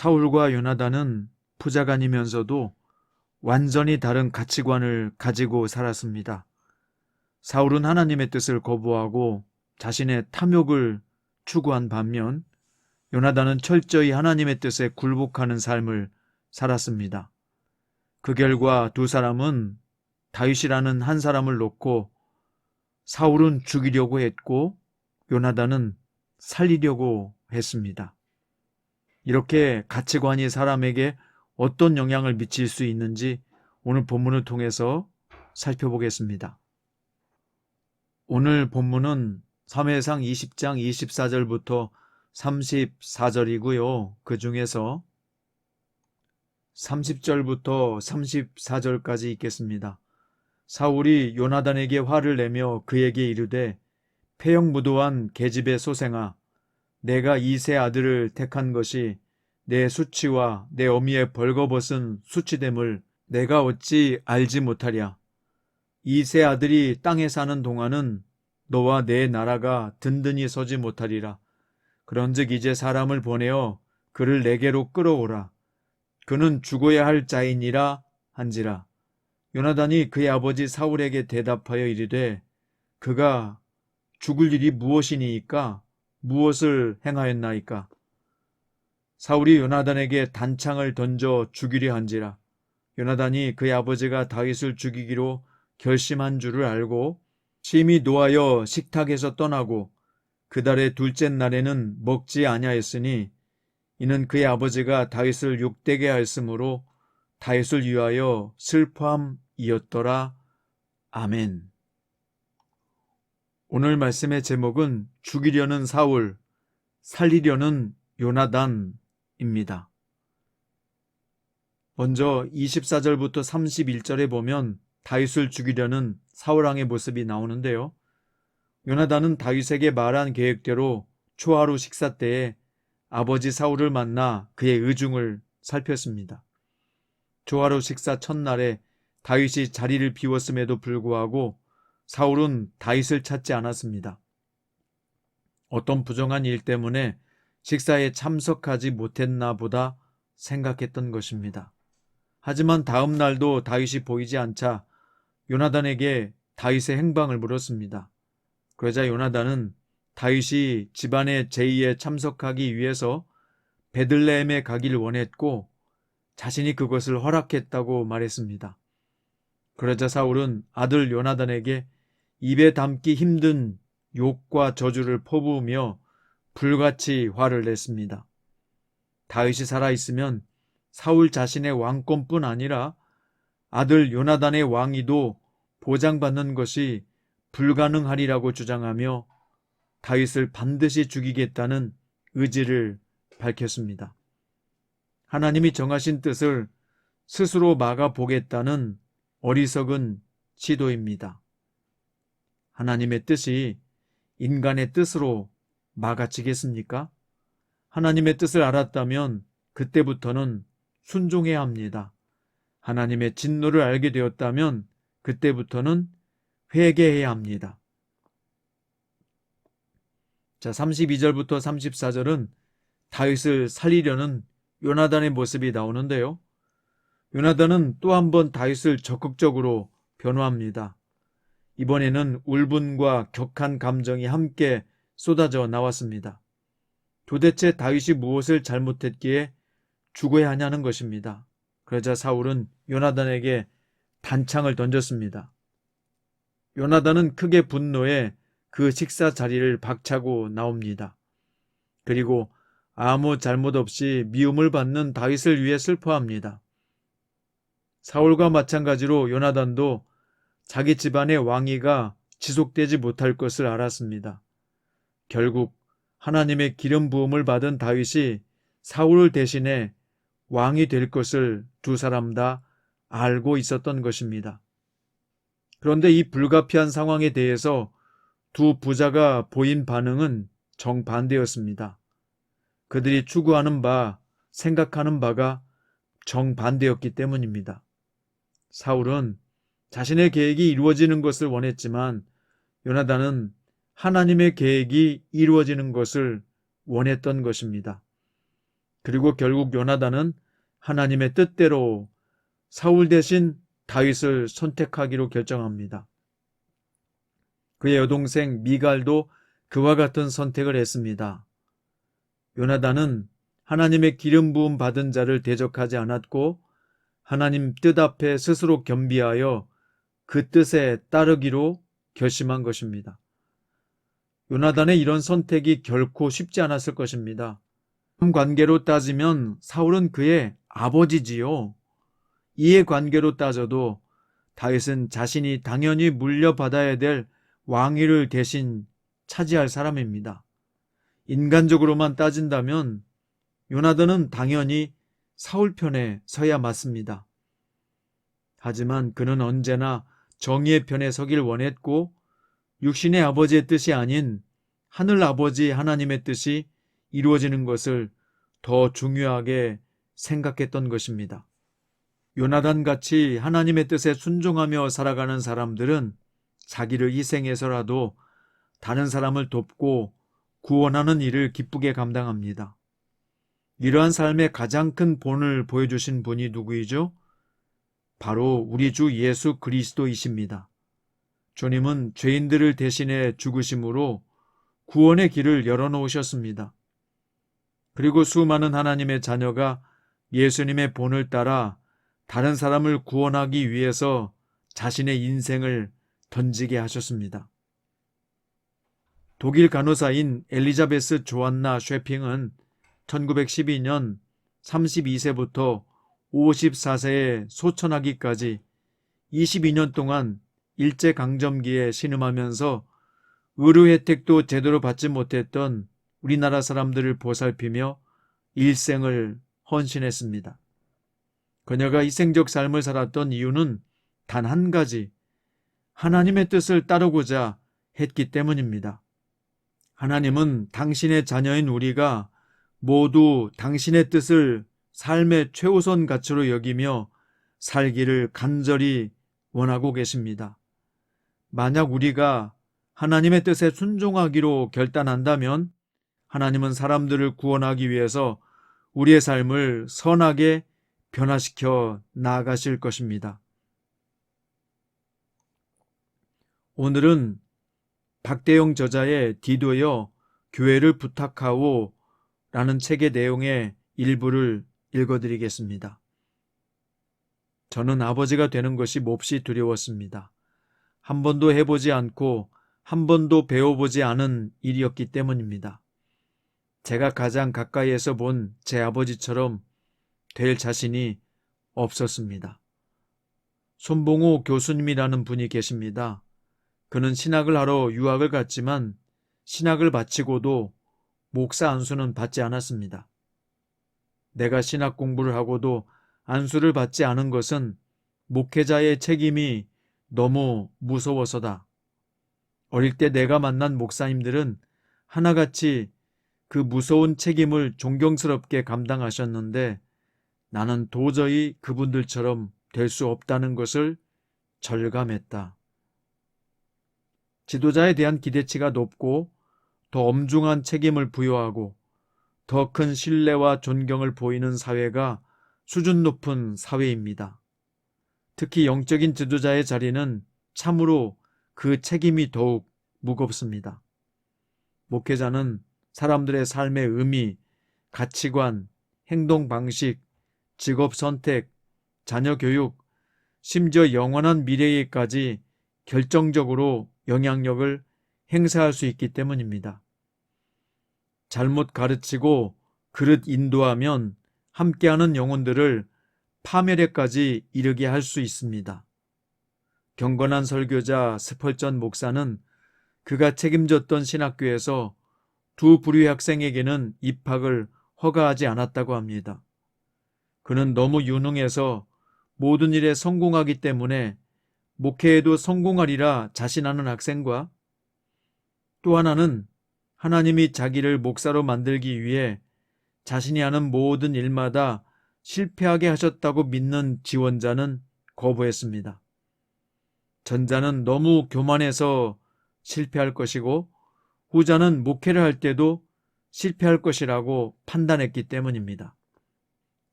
사울과 요나단은 부자간이면서도 완전히 다른 가치관을 가지고 살았습니다. 사울은 하나님의 뜻을 거부하고 자신의 탐욕을 추구한 반면 요나단은 철저히 하나님의 뜻에 굴복하는 삶을 살았습니다. 그 결과 두 사람은 다윗이라는 한 사람을 놓고 사울은 죽이려고 했고 요나단은 살리려고 했습니다. 이렇게 가치관이 사람에게 어떤 영향을 미칠 수 있는지 오늘 본문을 통해서 살펴보겠습니다. 오늘 본문은 사무엘상 20장 24절부터 34절이고요. 그 중에서 30절부터 34절까지 읽겠습니다. 사울이 요나단에게 화를 내며 그에게 이르되 패역무도한 계집의 소생아, 내가 이세 아들을 택한 것이 내 수치와 내 어미의 벌거벗은 수치됨을 내가 어찌 알지 못하랴. 이세 아들이 땅에 사는 동안은 너와 내 나라가 든든히 서지 못하리라. 그런즉 이제 사람을 보내어 그를 내게로 끌어오라. 그는 죽어야 할 자이니라 한지라. 요나단이 그의 아버지 사울에게 대답하여 이르되 그가 죽을 일이 무엇이니이까? 무엇을 행하였나이까? 사울이 요나단에게 단창을 던져 죽이려 한지라. 요나단이 그의 아버지가 다윗을 죽이기로 결심한 줄을 알고 심히 노하여 식탁에서 떠나고 그달의 둘째 날에는 먹지 아니하였으니 이는 그의 아버지가 다윗을 욕되게 하였으므로 다윗을 위하여 슬퍼함이었더라. 아멘. 오늘 말씀의 제목은 죽이려는 사울, 살리려는 요나단입니다. 먼저 24절부터 31절에 보면 다윗을 죽이려는 사울왕의 모습이 나오는데요. 요나단은 다윗에게 말한 계획대로 초하루 식사 때에 아버지 사울을 만나 그의 의중을 살폈습니다. 초하루 식사 첫날에 다윗이 자리를 비웠음에도 불구하고 사울은 다윗을 찾지 않았습니다. 어떤 부정한 일 때문에 식사에 참석하지 못했나 보다 생각했던 것입니다. 하지만 다음 날도 다윗이 보이지 않자 요나단에게 다윗의 행방을 물었습니다. 그러자 요나단은 다윗이 집안의 제의에 참석하기 위해서 베들레헴에 가기를 원했고 자신이 그것을 허락했다고 말했습니다. 그러자 사울은 아들 요나단에게 입에 담기 힘든 욕과 저주를 퍼부으며 불같이 화를 냈습니다. 다윗이 살아있으면 사울 자신의 왕권뿐 아니라 아들 요나단의 왕위도 보장받는 것이 불가능하리라고 주장하며 다윗을 반드시 죽이겠다는 의지를 밝혔습니다. 하나님이 정하신 뜻을 스스로 막아보겠다는 어리석은 시도입니다. 하나님의 뜻이 인간의 뜻으로 막아지겠습니까? 하나님의 뜻을 알았다면 그때부터는 순종해야 합니다. 하나님의 진노를 알게 되었다면 그때부터는 회개해야 합니다. 자, 32절부터 34절은 다윗을 살리려는 요나단의 모습이 나오는데요. 요나단은 또 한 번 다윗을 적극적으로 변호합니다. 이번에는 울분과 격한 감정이 함께 쏟아져 나왔습니다. 도대체 다윗이 무엇을 잘못했기에 죽어야 하냐는 것입니다. 그러자 사울은 요나단에게 단창을 던졌습니다. 요나단은 크게 분노해 그 식사 자리를 박차고 나옵니다. 그리고 아무 잘못 없이 미움을 받는 다윗을 위해 슬퍼합니다. 사울과 마찬가지로 요나단도 자기 집안의 왕위가 지속되지 못할 것을 알았습니다. 결국 하나님의 기름 부음을 받은 다윗이 사울을 대신해 왕이 될 것을 두 사람 다 알고 있었던 것입니다. 그런데 이 불가피한 상황에 대해서 두 부자가 보인 반응은 정반대였습니다. 그들이 추구하는 바 생각하는 바가 정반대였기 때문입니다. 사울은 자신의 계획이 이루어지는 것을 원했지만 요나단은 하나님의 계획이 이루어지는 것을 원했던 것입니다. 그리고 결국 요나단은 하나님의 뜻대로 사울 대신 다윗을 선택하기로 결정합니다. 그의 여동생 미갈도 그와 같은 선택을 했습니다. 요나단은 하나님의 기름 부음 받은 자를 대적하지 않았고 하나님 뜻 앞에 스스로 겸비하여 그 뜻에 따르기로 결심한 것입니다. 요나단의 이런 선택이 결코 쉽지 않았을 것입니다. 관계로 따지면 사울은 그의 아버지지요. 이해관계로 따져도 다윗은 자신이 당연히 물려받아야 될 왕위를 대신 차지할 사람입니다. 인간적으로만 따진다면 요나단은 당연히 사울 편에 서야 맞습니다. 하지만 그는 언제나 정의의 편에 서길 원했고 육신의 아버지의 뜻이 아닌 하늘 아버지 하나님의 뜻이 이루어지는 것을 더 중요하게 생각했던 것입니다. 요나단같이 하나님의 뜻에 순종하며 살아가는 사람들은 자기를 희생해서라도 다른 사람을 돕고 구원하는 일을 기쁘게 감당합니다. 이러한 삶의 가장 큰 본을 보여주신 분이 누구이죠? 바로 우리 주 예수 그리스도이십니다. 주님은 죄인들을 대신해 죽으심으로 구원의 길을 열어놓으셨습니다. 그리고 수많은 하나님의 자녀가 예수님의 본을 따라 다른 사람을 구원하기 위해서 자신의 인생을 던지게 하셨습니다. 독일 간호사인 엘리자베스 조안나 쉐핑은 1912년 32세부터 54세에 소천하기까지 22년 동안 일제강점기에 신음하면서 의료 혜택도 제대로 받지 못했던 우리나라 사람들을 보살피며 일생을 헌신했습니다. 그녀가 희생적 삶을 살았던 이유는 단 한 가지, 하나님의 뜻을 따르고자 했기 때문입니다. 하나님은 당신의 자녀인 우리가 모두 당신의 뜻을 삶의 최우선 가치로 여기며 살기를 간절히 원하고 계십니다. 만약 우리가 하나님의 뜻에 순종하기로 결단한다면 하나님은 사람들을 구원하기 위해서 우리의 삶을 선하게 변화시켜 나아가실 것입니다. 오늘은 박대영 저자의 디도여 교회를 부탁하오 라는 책의 내용의 일부를 읽어드리겠습니다. 저는 아버지가 되는 것이 몹시 두려웠습니다. 한 번도 해보지 않고 한 번도 배워보지 않은 일이었기 때문입니다. 제가 가장 가까이에서 본 제 아버지처럼 될 자신이 없었습니다. 손봉호 교수님이라는 분이 계십니다. 그는 신학을 하러 유학을 갔지만 신학을 마치고도 목사 안수는 받지 않았습니다. 내가 신학 공부를 하고도 안수를 받지 않은 것은 목회자의 책임이 너무 무서워서다. 어릴 때 내가 만난 목사님들은 하나같이 그 무서운 책임을 존경스럽게 감당하셨는데 나는 도저히 그분들처럼 될 수 없다는 것을 절감했다. 지도자에 대한 기대치가 높고 더 엄중한 책임을 부여하고 더 큰 신뢰와 존경을 보이는 사회가 수준 높은 사회입니다. 특히 영적인 지도자의 자리는 참으로 그 책임이 더욱 무겁습니다. 목회자는 사람들의 삶의 의미, 가치관, 행동 방식, 직업 선택, 자녀 교육, 심지어 영원한 미래에까지 결정적으로 영향력을 행사할 수 있기 때문입니다. 잘못 가르치고 그릇 인도하면 함께하는 영혼들을 파멸에까지 이르게 할 수 있습니다. 경건한 설교자 스펄전 목사는 그가 책임졌던 신학교에서 두 부류의 학생에게는 입학을 허가하지 않았다고 합니다. 그는 너무 유능해서 모든 일에 성공하기 때문에 목회에도 성공하리라 자신하는 학생과 또 하나는 하나님이 자기를 목사로 만들기 위해 자신이 하는 모든 일마다 실패하게 하셨다고 믿는 지원자는 거부했습니다. 전자는 너무 교만해서 실패할 것이고 후자는 목회를 할 때도 실패할 것이라고 판단했기 때문입니다.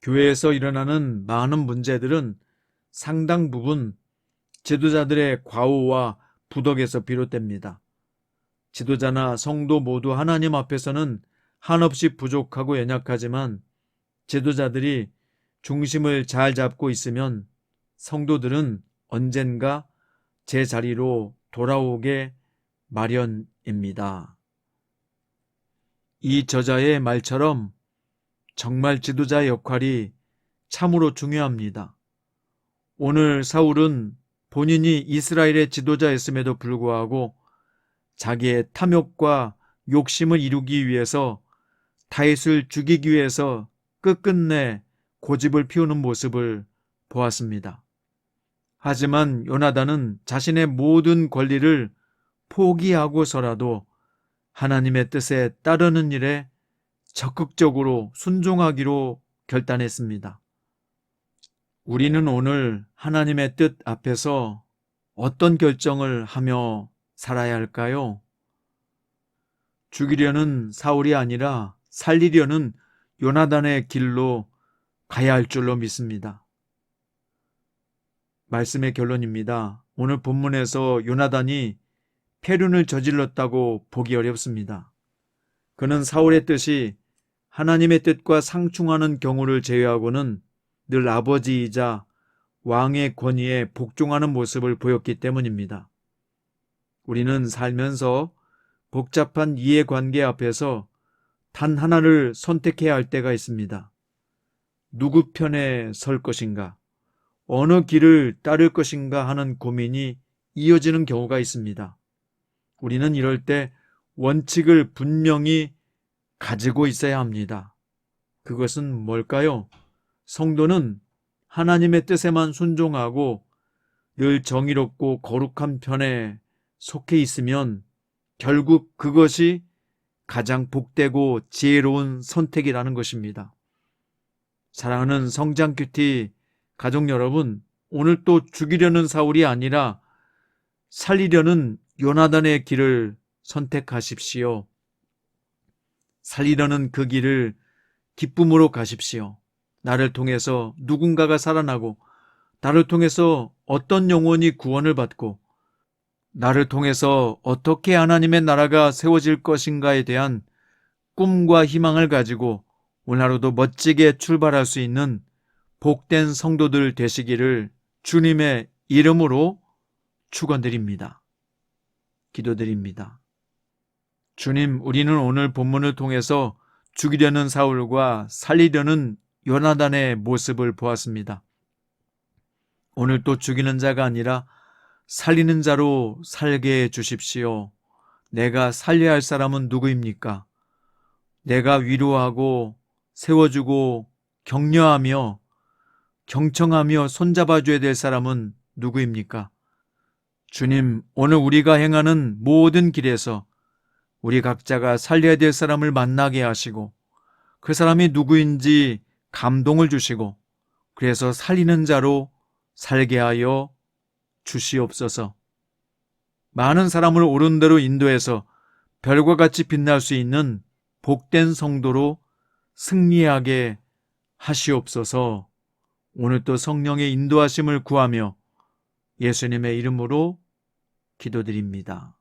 교회에서 일어나는 많은 문제들은 상당 부분 지도자들의 과오와 부덕에서 비롯됩니다. 지도자나 성도 모두 하나님 앞에서는 한없이 부족하고 연약하지만 지도자들이 중심을 잘 잡고 있으면 성도들은 언젠가 제자리로 돌아오게 마련입니다. 이 저자의 말처럼 정말 지도자의 역할이 참으로 중요합니다. 오늘 사울은 본인이 이스라엘의 지도자였음에도 불구하고 자기의 탐욕과 욕심을 이루기 위해서 다윗을 죽이기 위해서 끝끝내 고집을 피우는 모습을 보았습니다. 하지만 요나단은 자신의 모든 권리를 포기하고서라도 하나님의 뜻에 따르는 일에 적극적으로 순종하기로 결단했습니다. 우리는 오늘 하나님의 뜻 앞에서 어떤 결정을 하며 살아야 할까요? 죽이려는 사울이 아니라 살리려는 요나단의 길로 가야 할 줄로 믿습니다. 말씀의 결론입니다. 오늘 본문에서 요나단이 패륜을 저질렀다고 보기 어렵습니다. 그는 사울의 뜻이 하나님의 뜻과 상충하는 경우를 제외하고는 늘 아버지이자 왕의 권위에 복종하는 모습을 보였기 때문입니다. 우리는 살면서 복잡한 이해관계 앞에서 단 하나를 선택해야 할 때가 있습니다. 누구 편에 설 것인가, 어느 길을 따를 것인가 하는 고민이 이어지는 경우가 있습니다. 우리는 이럴 때 원칙을 분명히 가지고 있어야 합니다. 그것은 뭘까요? 성도는 하나님의 뜻에만 순종하고 늘 정의롭고 거룩한 편에 속해 있으면 결국 그것이 가장 복되고 지혜로운 선택이라는 것입니다. 사랑하는 성장큐티 가족 여러분, 오늘 또 죽이려는 사울이 아니라 살리려는 요나단의 길을 선택하십시오. 살리려는 그 길을 기쁨으로 가십시오. 나를 통해서 누군가가 살아나고, 나를 통해서 어떤 영혼이 구원을 받고, 나를 통해서 어떻게 하나님의 나라가 세워질 것인가에 대한 꿈과 희망을 가지고 오늘 하루도 멋지게 출발할 수 있는 복된 성도들 되시기를 주님의 이름으로 축원드립니다. 기도드립니다. 주님, 우리는 오늘 본문을 통해서 죽이려는 사울과 살리려는 요나단의 모습을 보았습니다. 오늘 또 죽이는 자가 아니라 살리는 자로 살게 해 주십시오. 내가 살려야 할 사람은 누구입니까? 내가 위로하고 세워주고 격려하며 경청하며 손잡아줘야 될 사람은 누구입니까? 주님, 오늘 우리가 행하는 모든 길에서 우리 각자가 살려야 될 사람을 만나게 하시고 그 사람이 누구인지 감동을 주시고 그래서 살리는 자로 살게 하여 주시옵소서. 많은 사람을 옳은 대로 인도해서 별과 같이 빛날 수 있는 복된 성도로 승리하게 하시옵소서. 오늘 또 성령의 인도하심을 구하며 예수님의 이름으로 기도드립니다.